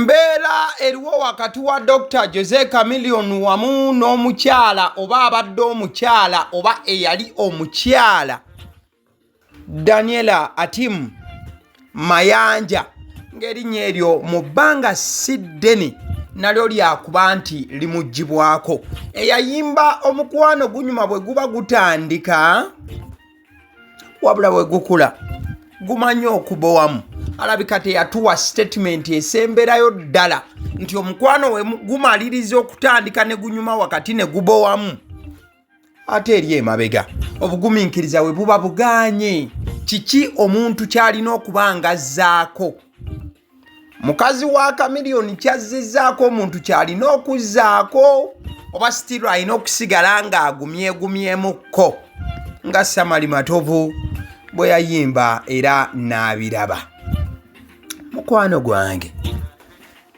Embeera eriwo wakati wa Dr. Jose Chameleon wamu n'omukyala oba abadde omukyala oba eyali omukyala Daniela Atim Mayanja ng'erinnya eryo mu bbanga si ddene nalyo lyakuba nti limugibwako. Eyayimba omukwano gunyuma bwe guba gutandika wabula bwe gukula gumanyi okubowamu. Alabika teyatuwa statement esemberayo ddala nti omukwano we gumaliriza okutandika ne gunyuma wakati ne gubowamu. Ate eri emabega obugumiikiriza we buba buganye kiki omuntu kyalina okuba ngazzaako. Mukazi wa Chameleon kyazizzaako omuntu kyalina okuzzaako oba sitiru alina okusigala ng'agumyegumyemukko nga Samali Matovu bwe yayimba era n'abiraba. Mukwano gwange,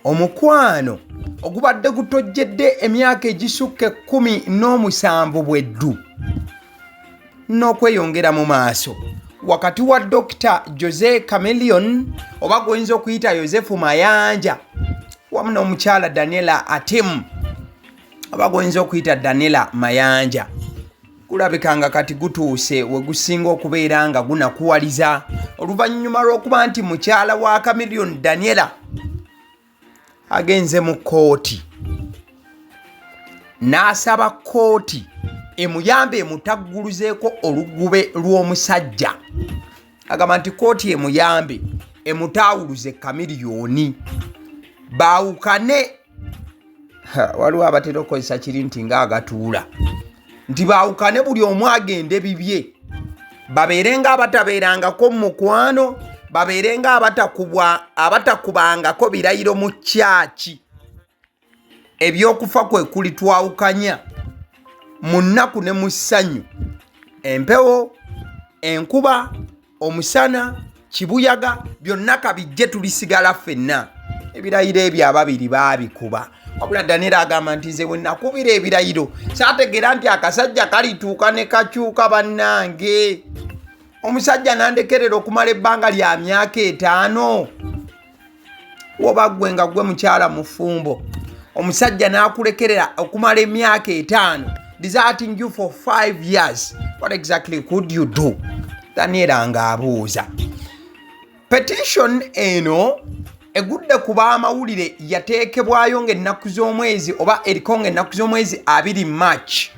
omukwano ogubadde gutojjedde emyaka egisukka 17 bweddu n'okweyongera mu maaso wakati wa Dr. Jose Chameleon oba goyinza okuyita Yosefu Mayanja wamu n'omukyala Daniela Atim oba goyinza okuyita Daniela Mayanja. Kulabika nga kati gutuuse we gusinga okubeera nga gunakuwaliza oluvannyuma lw'okuba nti mukyala wa Chameleon Daniela agenze mu Kooti n'asaba Kooti emuyambe emutagguluzeeko olugube lw'omusajja. Agamba nti Kooti emuyambe emutaawuluze Chameleon baawukane. Waliwo abatera okukozesa kiri nti ng'agatuula nti baawukane buli omu agende bibye, babeere nga abatabeerangako mu mukwano, babeere nga abatakubangako birayiro mu kyaki. Ebyokufa kwe kuli twawukanya mu nnaku ne mu ssanyu, empewo, enkuba, omusana, kibuyaga, byonna kabijje tulisigala ffenna. Ebirayiro ebyo ababiri baabikuba. Wabula Daniela agamba nti nze bwe nakubira ebirayiro saategeera nti akasajja kalituuka ne kakyuka bannange. Omusajja nandekerera okumala ebbanga lya myaka 5. Woba ggwe nga ggwe mukyala mufumbo, omusajja n'akulekerera okumala emyaka 5, deserting you for 5 years. What exactly could you do? Daniela ng'abuuza. Petition eno egudde kuba amawulire yateekebwayo ng'ennaku z'omwezi oba eriko ng'ennaku z'omwezi 2 March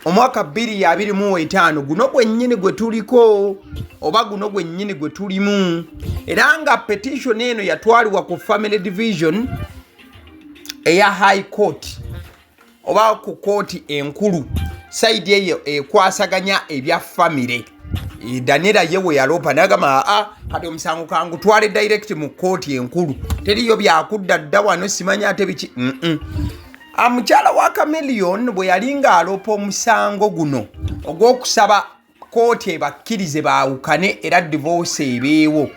omwaka 2025 guno gwennyini gwe tuliko oba guno gwennyini gwe tulimu. Era nga petition eno yatwalibwa ku family division eya High Court oba ku kooti enkulu side eyo ekwasaganya ebya family. Daniela yewe yalopa nagamba kati omusango kangu twale direct mu kooti enkulu teriyo byakudda dda wano simanya ate biki. Mukyala wa Chameleon bwe yalinga alopa omusango guno ogw'okusaba kooti ebakkirize baawukane era divorce ebeewo,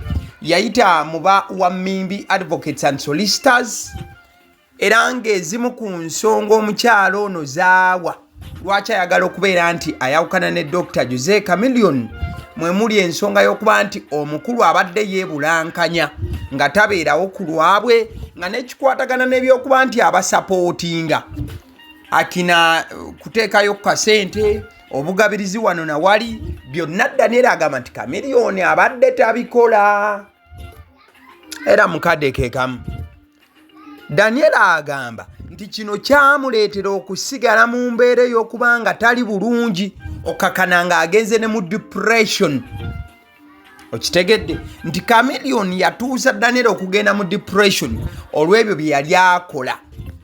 yayita muba wa Mmimbi Advocates and Solicitors era ng'ezimu ku nsonga omukyala ono zaawa lwaki ayagala okubeera nti ayawukana ne Dr. Jose Chameleon mwe muli ensonga y'okuba nti omukulu abadde yeebulankanya nga tabeerawo ku lwabwe nga nekikwatagana n'ebyokuba nti abasapootinga akina kuteekayo kasente obugabirizi wano na wali byonna. Daniela agamba nti Chameleon abadde tabikola era mukadde keekamu. Daniela agamba nti kino kyamuleetera okusigala mu mbeera y'okuba nga tali bulungi okakana ng'agenze ne mu depression. Okitegedde nti Chameleon yatuusa Daniela okugenda mu depression olw'ebyo bye yali akola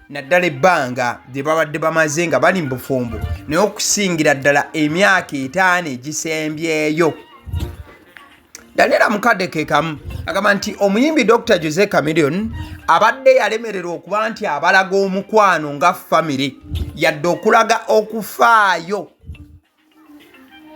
naddala ebbanga lye babadde bamaze nga bali mu bufumbo naye okusingira ddala emyaka 5 egisembyeyo. Daniela mukadde keekamu agamba nti omuyimbi Dr. Jose Chameleon abadde yalemererwa okuba nti abalaga omukwano nga family yadde okulaga okufaayo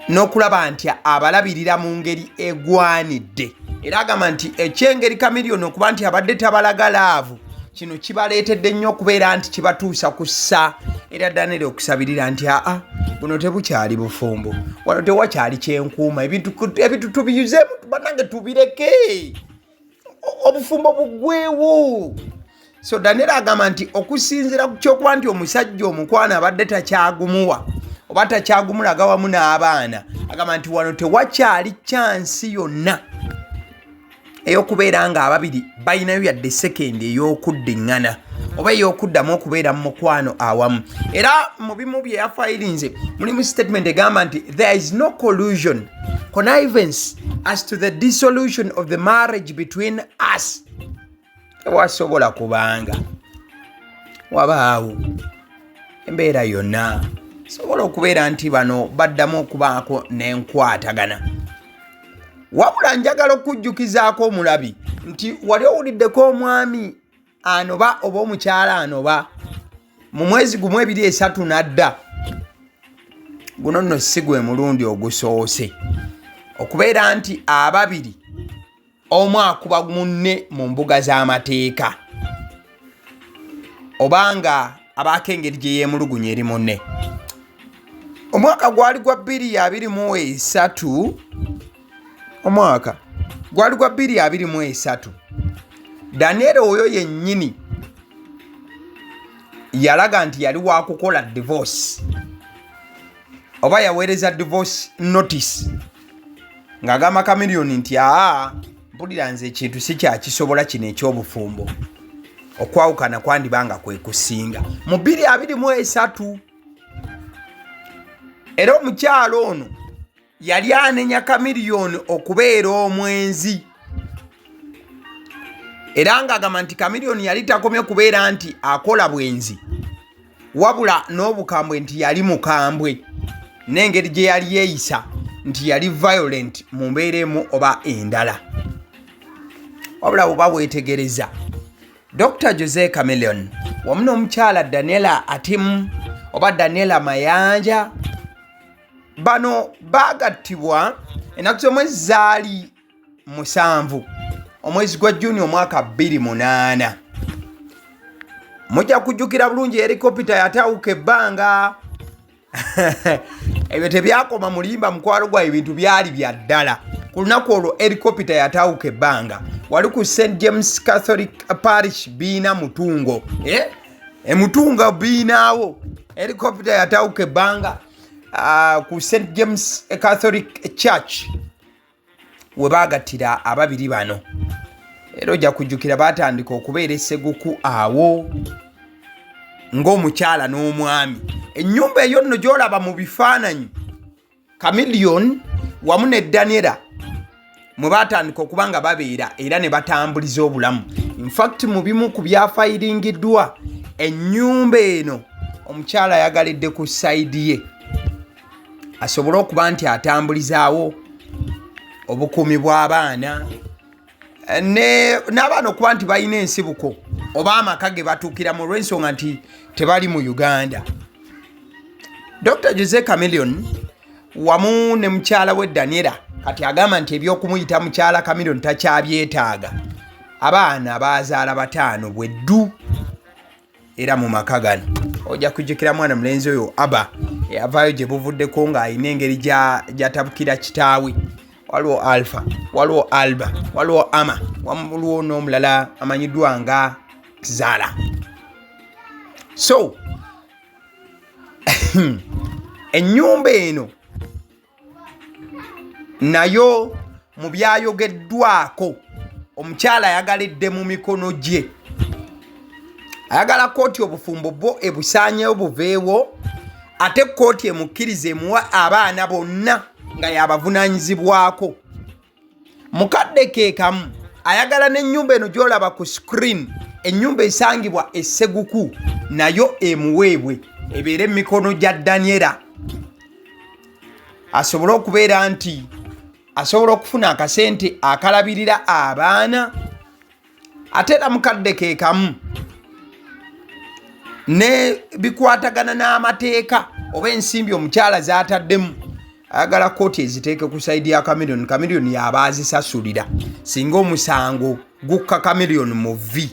n'okulaba nti abalabirira mu ngeri egwanidde. Era agamba nti ekyengeri Chameleon okuba nti abadde tabalaga laavu kino kibaleetedde nnyo okubeera nti kibatuusa ku ssa. Era Daniela okusabirira nti buno tebukyali bufumbo, wano tewakyali kyenkuuma, ebintu tubiyuzeemu bannange tubireke, obufumbo buggweewo. So Daniel agamba nti okusinziira ku kyokuba nti omusajja omukwana abadde takyagumuwa oba takyagumulaga wamu n'abaana, agamba nti wano tewakyali chansi yonna ey'okubeera nga ababiri balinayo yadde sekendi ey'okuddiŋŋana oba ey'okuddamu okubeera mu mukwano awamu. Era mu bimu bye yafayirinze mulimu statement egamba nti there is no collusion, connivance as to the dissolution of the marriage between us. Tewasobola kubanga wabaawo embeera yonna sobola okubeera nti bano baddamu okubaako n'enkwatagana. Wabula njagala okujjukizaako omulabi nti wali owuliddeko omwami anoba oba omukyala anoba mu mwezi gumu 2-3 n'adda. Guno nno si gwe mulundi ogusoose okubeera nti ababiri omu akuba munne mu mbuga z'amateeka obanga abaako engeri gye yeemulugunya eri munne. Omwaka gwali gwa 2023 omwaka gwali gwa 2023 Daniel oyo yennyini yalaga nti yali wakukola divorce oba yaweereza divorce notice ng'agamba Chameleon nti mpulira nze ekintu si kyakisobola kino eky'obufumbo, okwawukana kwandibanga kwe kusinga mu 2023. Era omukyalo ono yali anenya Chameleon okubeera omwenzi, era ng'agamba nti Chameleon yali takomye kubeera nti akola bwenzi wabula n'obukambwe nti yali mukambwe n'engeri gye yali yeeyisa nti yali violent mu mbeera emu oba endala. Wabula bw'oba weetegereza Dr. Jose Chameleon wamu n'omukyala Daniela Atimu oba Daniela Mayanja bano bagattibwa ennaku z'omwezi zaali 7 omwezi gwa Juni omwaka 2008. Mujja kujjukira bulungi helikopita yatawuka ebbanga ebyo tebyakoma mulimba mukwalo gwa ebintu byali bya ddala. Ku lunaku olwo helikopita yatawuka ebbanga wali ku St. James Catholic Parish biina Mutungo. Mutungo biinaawo helikopita yatawuka ebbanga ku St. James Catholic Church we bagattira ababiri bano. Era ojja kujjukira batandika okubeera Seguku awo ng'omukyala n'omwami. Ennyumba eyo nno gy'olaba mu bifaananyi Chameleon wamu ne Daniela mwe batandika okuba nga babeera era ne batambuliza obulamu. In fact mu bimu ku byafayiringiddwa ennyumba eno omukyala ayagalidde ku sayidi ye asobole okuba nti atambulizaawo obukuumi bw'abaana n'abaana okuba nti balina ensibuko oba amaka ge batuukiramu olw'ensonga nti tebali mu Uganda. Dr. Jose Chameleon wamu ne mukyala we Daniela kati agamba nti ebyokumuyita mukyala Chameleon takyabyetaaga. Abaana bazaala 5 bweddu era mu maka gano ojja kujjukira mwana mulenzi oyo Aba eyavaayo gye buvuddeko ng'alina engeri gy'atabukira kitaawe. Waliwo Alpha, waliwo Alba, waliwo Ama, waliwo n'omulala amanyiddwa nga Zara. So ennyumba eno nayo mu byayogeddwako omukyala ayagalidde mu mikono gye. Ayagala kooti obufumbo bwo ebusaanyewo buveewo ate kooti emukkirize emuwa abaana bonna nga yabavunaanyizibwako. Mukadde ke kamu ayagala n'ennyumba eno gy'olaba ku screen, ennyumba esangibwa e Seguku nayo emuweebwe ebeere emikono gya Daniela asobole okubeera nti asobola okufuna akasente akalabirira abaana. Ate era mukadde ke kamu ne bikwatagana n'amateeka oba ensimbi omukyala z'ataddemu ayagala kooti eziteeke ku sayidi ya Chameleon. Chameleon yaba azisasulira singa omusango gukka Chameleon mu V.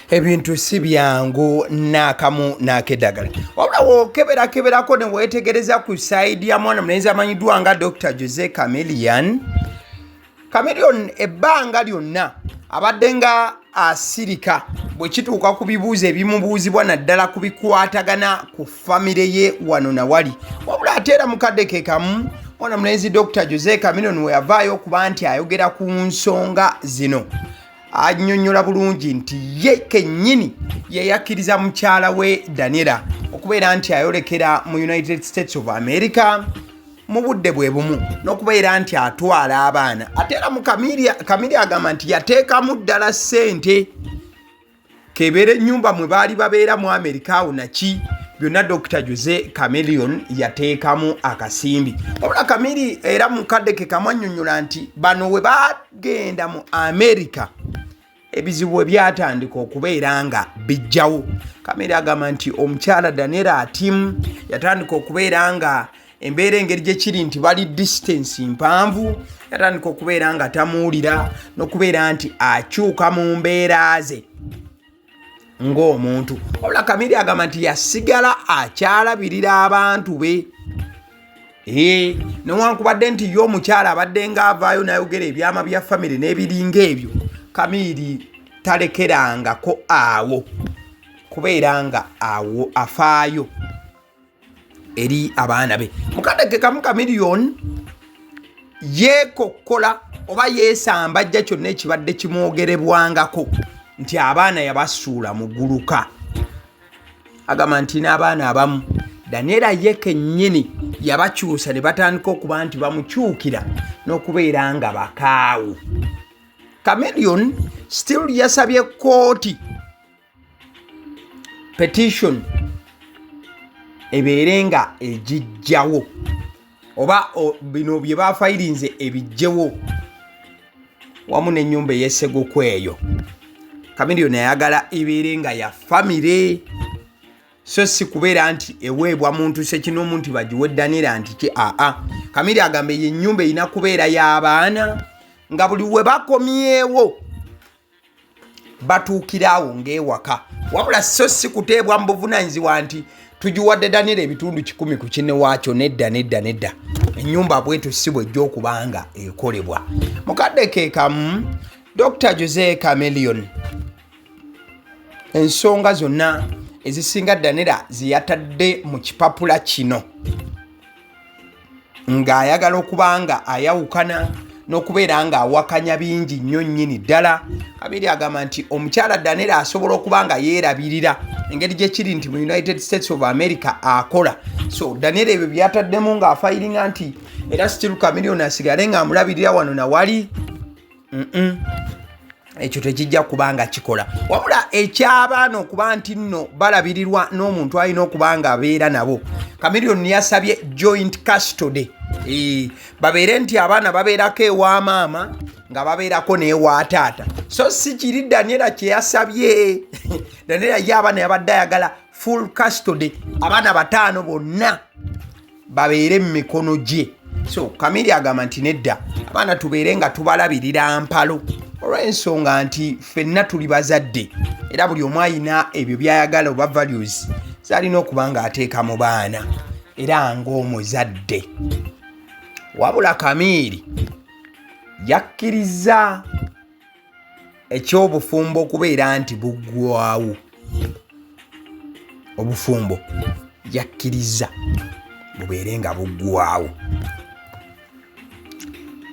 Ebintu si byangu n'akamu n'akeddagala. Wabula wookeberako ne weetegereza ku sayidi ya mwana mulenzi amanyiddwa nga Dr. Jose Chameleon. Chameleon ebbanga lyonna abadde nga asirika bwe kituuka ku bibuuzo ebimubuuzibwa naddala ku bikwatagana ku famire ye wano na wali. Wabula ate era mukadde ke kamu mwana mulenzi Dr. Jose Chameleon we yavaayo okuba nti ayogera ku nsonga zino. Annyonnyola bulungi nti ye kennyini yeyakkiriza mukyala we Daniela okubeera nti ayolekera mu United States of America mu budde bwe bumu n'okubeera nti atwala abaana. Ate era Chameleon agamba nti yateekamu ddala ssente kebere Nyumba mwe baali babeera mu America awo naki byonna Dr. Jose Chameleon yateekamu akasimbi. Wabula Chameleon era mukadde ke kamwannyonnyola nti bano we bagenda mu America ebizibu ebyatandika okubeera nga bijjawo. Chameleon agamba nti omukyala Daniela atimu yatandika okubeera nga embeera engeri gye kiri nti bali distance mpanvu, yatandika okubeera nga tamuwulira n'okubeera nti akyuka mu mbeera ze ng'omuntu. Wabula Chameleon agamba nti yasigala akyalabirira abantu be. Newankubadde nti ye omukyala abadde ng'avaayo n'ayogera ebyama bya famire n'ebiringa ebyo, Chameleon talekerangako awo kubeera nga awo afaayo eri abaana be. Mukadde ke kamu Chameleon yeekokkola oba yeesambajja kyonna ekibadde kimwogerebwangako nti abaana yabasuula mu gguluka. Agamba nti n'abaana abamu Daniela ye kennyini yabakyusa ne batandika okuba nti bamukyukira n'okubeera nga bakaawu. Chameleon still yasabye Kooti petition ebeere nga egijjawo oba bino bye bafayirinze ebijjewo wamu n'ennyumba ey'e Seguku eyo. Chameleon ayagala ebeere nga ya famire, so si kubeera nti eweebwa muntu sekinomu nti bagiwe Daniela nti ki aa. Chameleon agamba ye ennyumba erina kubeera y'abaana nga buli we bakomyewo batuukiraawo ng'ewaka. Wabula so si kuteebwa mu buvunaanyizibwa nti tugiwadde Daniela ebitundu 10 ku kinne waakyo. Nedda ennyumba bwetu si bwejja okuba nga ekolebwa. Mukadde ke kamu Dr. Jose Chameleon ensonga zonna ezisinga Daniela ziyatadde mu kipapula kino ng'ayagala okuba nga ayawukana n'okubeera nga awakanya bingi nnyo nnyini ddala. Chameleon agamba nti omukyala Daniela asobola okuba nga yeerabirira engeri gye kiri nti mu United States of America akola. So Daniela ebyo byataddemu ng'afayiringa nti era still Chameleon asigale ng'amulabirira wano na wali. Ekyo tekijja kuba nga kikola. Wabula eky'abaana okuba nti nno balabirirwa n'omuntu alina okuba nga abeera nabo. Chameleon yasabye joint custody. Babeere nti abaana babeerako ewa maama nga babeerako n'ewa taata. So si kiri Daniela kye yasabye. Daniela ye abaana yabadde ayagala full custody, abaana 5 bonna babeere mu mikono gye. So Chameleon agamba nti nedda, abaana tubeere nga tubalabirira mpalo olw'ensonga nti ffenna tuli bazadde era buli omu ayina ebyo by'ayagala oba values z'alina okuba ng'ateeka mu baana era ng'omuzadde. Wabula Chameleon yakkiriza eky'obufumbo okubeera nti buggwawo. Obufumbo yakkiriza bubeere nga buggwawo.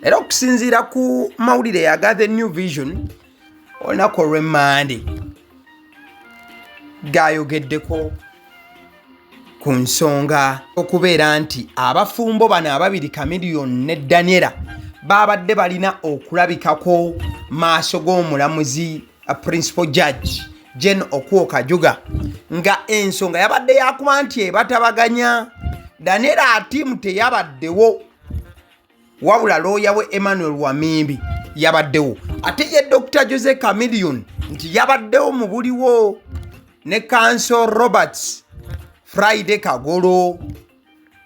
Era okusinziira ku mawulire yaga The New Vision olunaku olw'Emmande gayogeddeko ku nsonga okubeera nti abafumbo bano ababiri Chameleon ne Daniela babadde balina okulabikako maaso g'omulamuzi principal judge Jen Akooye nga ensonga yabadde yakuba nti ebatabaganya. Daniela atimu teyabaddewo wabula looya we Emmanuel Wamimbi yabaddewo. Ate ye Dr. Jose Chameleon nti yabaddewo mu buliwo ne Counsel Roberts Friday Kagolo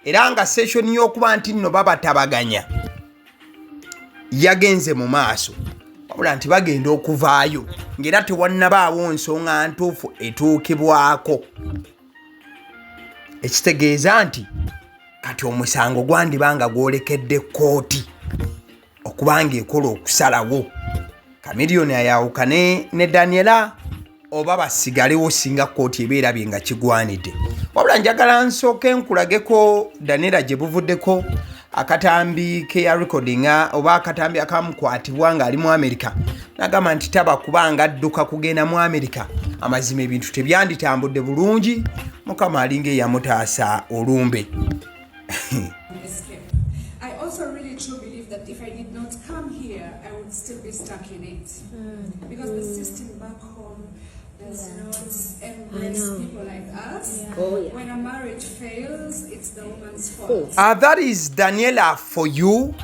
era nga session y'okuba nti nno babatabaganya yagenze mu maaso wabula nti bagenda okuvaayo ng'era tewannabaawo nsonga ntuufu etuukibwako. Ekitegeeza nti kati omusango gwandibanga gwolekedde Kooti okubanga ekola okusalawo. Chameleon ayawukane ne Daniela oba basigalewo singa kooti ebeerabye nga kigwanidde. Wabula njagala nsooke nkulageko Daniela gye buvuddeko akatambi ke ya recordinga oba akatambi akamukwatibwa nga ali mu America. Nagamba nti taba kubanga adduka kugenda mu America. Amazima ebintu tebyanditambudde bulungi. Mukama alinga eyamutaasa olumbe. I also really truly believe that if I did not come here, I would still be stuck in it. Because the system back home does not embrace people like us. When a marriage fails, it's the woman's fault. That is Daniela for you.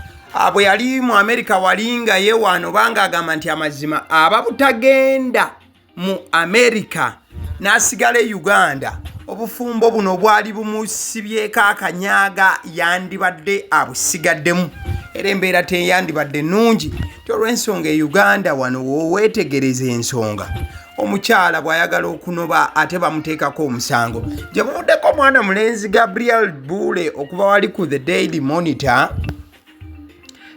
Bwe yali mu America walinga ye wano banga agamba nti amazima ababutagenda mu America n'asigala Uganda. Obufumbo buno bwali bumusibyeko akanyaga yandibadde abusigaddemu. Era embeera teyandibadde nnungi. Olw'ensonga e Uganda wano wooweetegereza ensonga. Omukyala bw'ayagala okunoba ate bamuteekako omusango. Gye muvuddeko omwana mulenzi Gabriel Bule okuva wali ku The Daily Monitor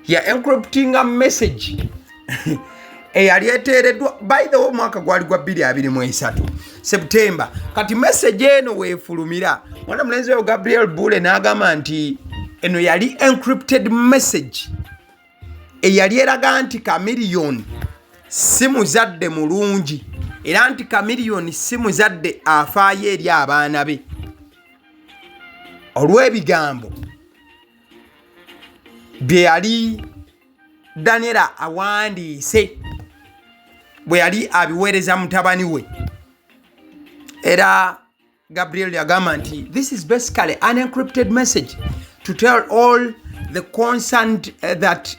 ya encrypting a message eyali eteereddwa by the way mwaka gwali gwa 2023 September. Kati message eno weefulumira mwana mulenzi wa Gabriel Bule n'agamba nti eno yali encrypted message eyali eraga nti Chameleon si muzadde mulungi era nti Chameleon si muzadde afaayo eri abaana be. Olw'ebigambo bye yali Daniela awandiise bwe yali abiweereza mutabani we. Era Gabriel yagamba nti this is basically an encrypted message to tell all the concerned that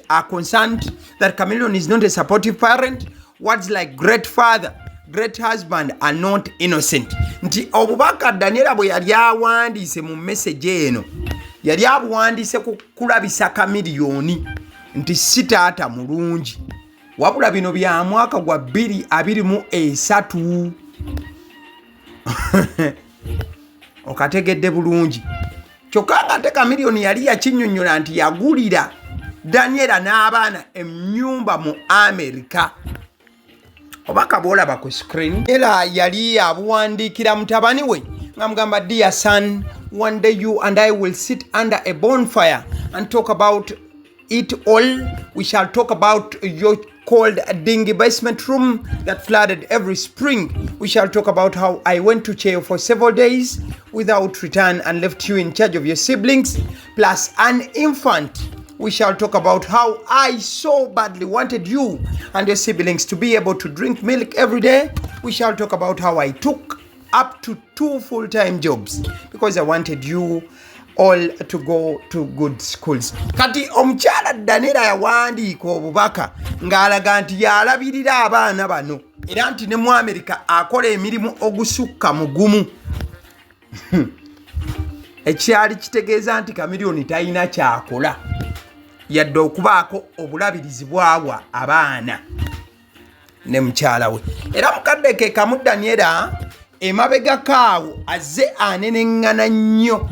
are concerned that Chameleon is not a supportive parent. Words like great father, great husband are not innocent. Nti obubaka Daniela bwe yali awandiise mu message eno yali abuwandiise kulabisa Chameleon nti si taata mulungi. Wabula bino bya mwaka gwa 2023 okategedde bulungi. Kyokka ng'ate Chameleon yali yakinnyonnyola nti yagulira Daniela n'abaana ennyumba mu America. Obaka bw'olaba ku screen era yali abuwandiikira mutabani we ng'amugamba, dear son, one day you and I will sit under a bonfire and talk about it all. We shall talk about your cold dingy basement room that flooded every spring. We shall talk about how I went to jail for several days without return and left you in charge of your siblings plus an infant. We shall talk about how I so badly wanted you and your siblings to be able to drink milk every day. We shall talk about how I took up to 2 full-time jobs because I wanted you all to go to good schools. Kati omukyala Daniela yawandiika obubaka ng'alaga nti yalabirira abaana bano era nti ne mu America akola emirimu ogusukka mugumu. Ekyali kitegeeza nti Chameleon talina kyakola yadde okubaako obulabirizi bwabwa abaana ne mukyala we. Era mukadde ke kamu Daniela emabega kaawo azze aneneŋŋana nnyo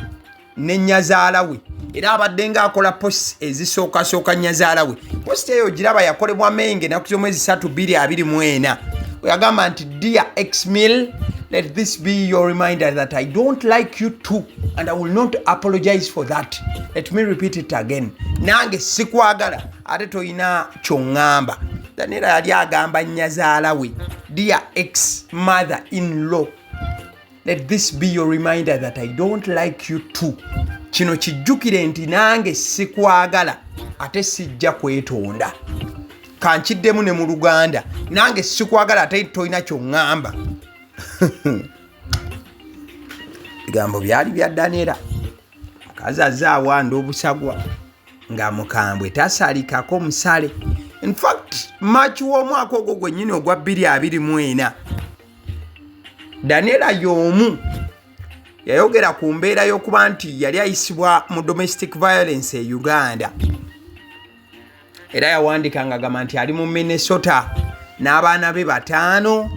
ne nnyazaala we era abadde ng'akola posi ezisooka nnyazaala we. Posi eyo giraba yakolebwa Menge ennaku z'omwezi 3/2024. Yagamba nti dear ex-Mil, let this be your reminder that I don't like you too and I will not apologize for that. Let me repeat it again. Nange sikwagala ate toyina ky'oŋŋamba. Daniela yali agamba nnyazaala we, dear ex-mother-in-law, let this be your reminder that I don't like you too. Kino kijjukire nti nange sikwagala ate sijja kwetonda. Kankiddemu ne mu Luganda, nange sikwagala ate toyina ky'oŋŋamba. Bigambo byali bya Daniela. Mukazi azze awanda obusagwa nga mukambwe tasalikako musale. In fact, March w'omwaka ogwo gwennyini ogwa 2024 Daniela y'omu yayogera ku mbeera y'okuba nti yali ayisibwa mu domestic violence e Uganda. Era yawandiika ng'agamba nti ali mu Minnesota n'abaana be 5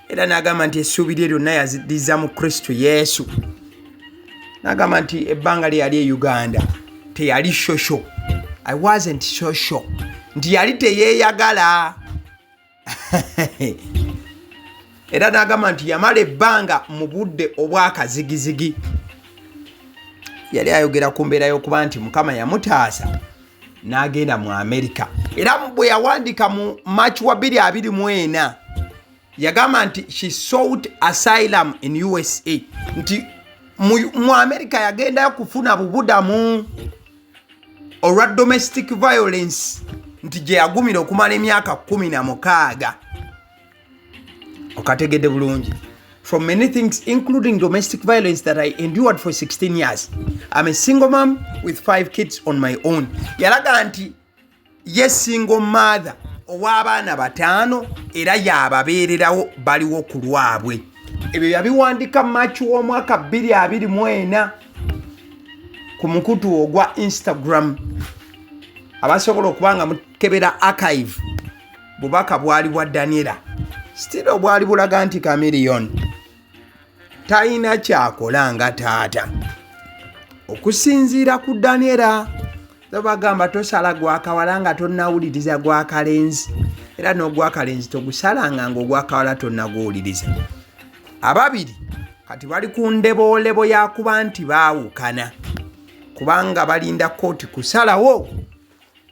era n'agamba nti essuubi lye lyonna yaziddiza mu Kristo Yesu. N'agamba nti ebbanga lye yali e Uganda teyali social. I wasn't social. nti yali teyeeyagala era n'agamba nti yamala ebbanga mu budde obwakazigizigi. Yali ayogera ku mbeera y'okuba nti Mukama yamutaasa n'agenda mu Amerika. Era bwe yawandiika mu March wa 2024 yagamba nti she sought asylum in USA, nti mu Amerika yagendayo kufuna bubudamu olwa domestic violence, nti gye yagumira okumala emyaka 16. Okategedde bulungi. From many things, including domestic violence that I endured for 16 years. I'm a single mom with 5 kids on my own. Yalaga nti ye single mother ow'abaana 5 era yababeererawo baliwo ku lwabwe. Ebyo yabiwandika March w'omwaka 2024 ku mukutu ogwa Instagram. Abasobola okubanga mukebera archive bubaka bwali bwa Daniela. Still obwali bulaga nti Chameleon talina kyakola nga taata. Okusinziira ku Daniela bagamba tosala gwakawala nga tonnawuliriza gwakalenzi, era n'ogwakalenzi togusalanga ng'ogwakawala tonnaguwuliriza. Ababiri kati bali ku ndeboolebo yakuba nti baawukana kubanga balinda kooti kusalawo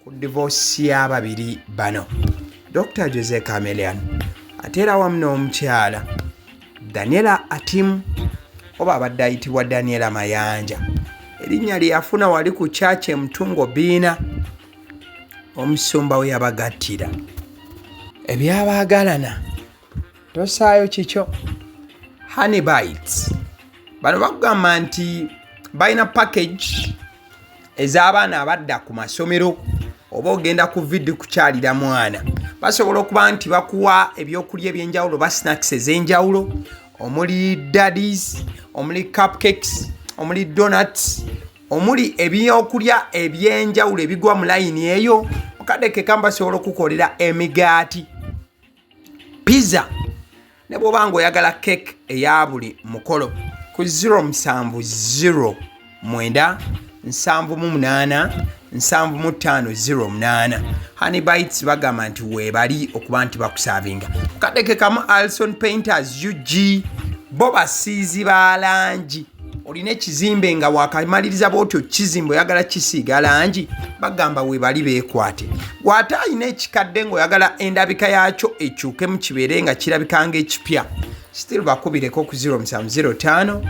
ku divorce y'ababiri bano. Dr. Jose Chameleon ate era wamu n'omukyala Daniela Atim oba abadde ayitibwa Daniela Mayanja. Erinnya lye yafuna wali ku church Mutungo Biina, omusumba we yabagattira. Ebyabaagalana tosaayo kikyo. Honey bites bano bakugamba nti balina package ez'abaana abadda ku masomero oba ogenda ku vidi kukyalira mwana. Basobola okuba nti bakuwa ebyokulya ebyenjawulo ba snacks ez'enjawulo, omuli daddies, omuli cupcakes, omuli donuts, omuli ebyokulya ebyenjawulo ebigwa mu layini eyo. Okadeke kamba basobola okukolera emigaati, pizza, ne bw'oba ng'oyagala cake eya buli mukolo ku 070 9 78 7508. Honey bites bagamba nti weebali okuba nti bakusaavinga. Kadeke kamu Alson Painters UG bo basiizi ba langi. Olina ekizimbe nga wakamaliriza bw'otyo kizimbe oyagala kisiiga langi, bagamba weebali beekwate. Bw'ate alina ekikadde ng'oyagala endabika yaakyo ekyuke mu kibeere nga kirabika ng'ekipya, still bakubireko ku 0705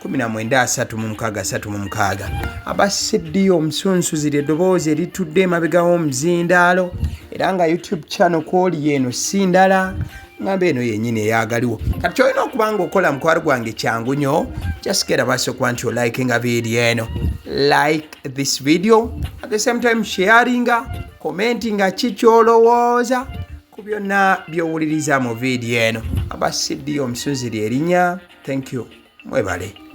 193636. Abasiddiyo omusunsuzi eddoboozi eritudde emabega w'omuzindaalo, era nga YouTube channel kwoli eno si ndala ngamba eno yennyini eyagaliwo. Kati kyolina okuba ng'okola mukwano gwange kyangu nnyo, just get abaso okuba nti olikinga video eno. Like this video, at the same time sharinga, commentinga kikyolowooza ku byonna by'owuliriza mu video eno. Abasiddiyo omusunzi erinnya, thank you, mwebale.